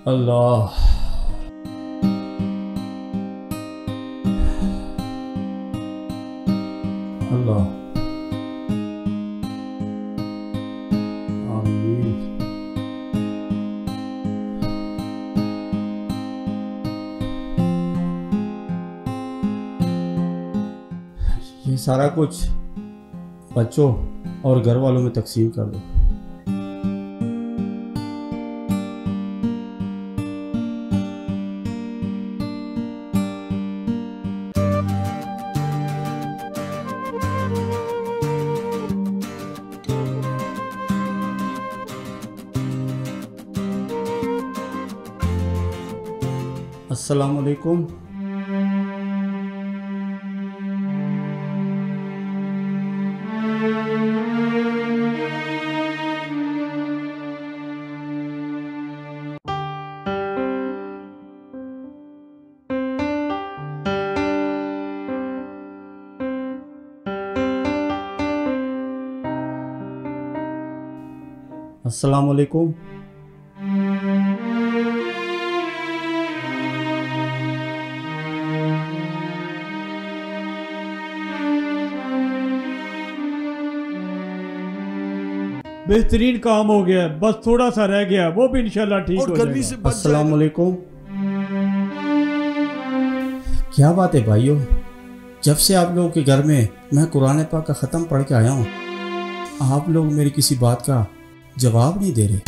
अल्लाह अल्लाह आमीन। ये सारा कुछ बच्चों और घर वालों में तकसीम कर दो। अस्सलाम वालेकुम। अस्सलाम वालेकुम। बेहतरीन काम हो गया, बस थोड़ा सा रह गया, वो भी इंशाल्लाह ठीक हो जाएगा। अस्सलाम वालेकुम। क्या बात है भाइयों, जब से आप लोगों के घर में मैं कुरान पाक का ख़त्म पढ़ के आया हूँ, आप लोग मेरी किसी बात का जवाब नहीं दे रहे।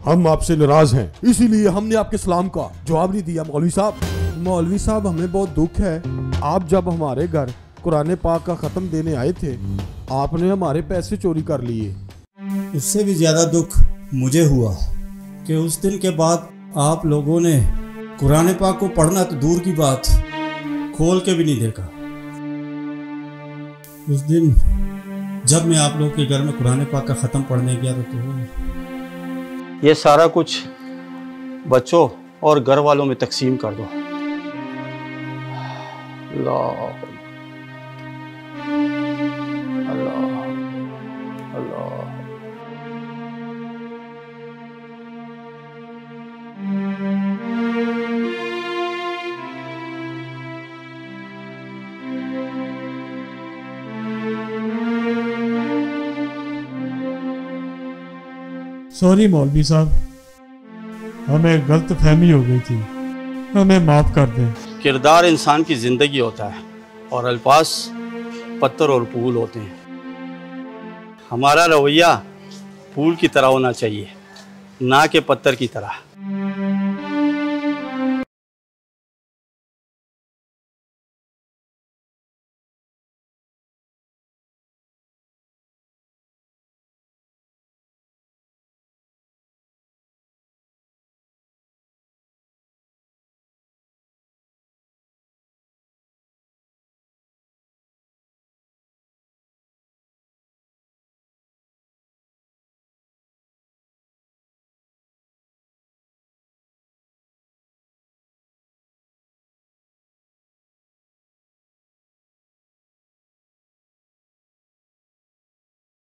हम आपसे नाराज हैं, इसीलिए हमने आपके सलाम का जवाब नहीं दिया। मौलवी साहब हमें बहुत दुख है, आप जब हमारे घर कुरान पाक का ख़त्म देने आए थे, आपने हमारे पैसे चोरी कर लिए। उससे भी ज़्यादा दुख मुझे हुआ कि उस दिन के बाद आप लोगों ने कुरान पाक को पढ़ना तो दूर की बात, खोल के भी नहीं देखा। उस दिन जब मैं आप लोगों के घर में कुरान पाक का ख़त्म पढ़ने गया तो ये सारा कुछ बच्चों और घर वालों में तकसीम कर दो। अल्लाह अल्लाह अल्लाह। सॉरी मौलवी साहब, हमें गलत फहमी हो गई थी, हमें माफ़ कर दें। किरदार इंसान की ज़िंदगी होता है और अल्फाज पत्थर और फूल होते हैं। हमारा रवैया फूल की तरह होना चाहिए, ना कि पत्थर की तरह।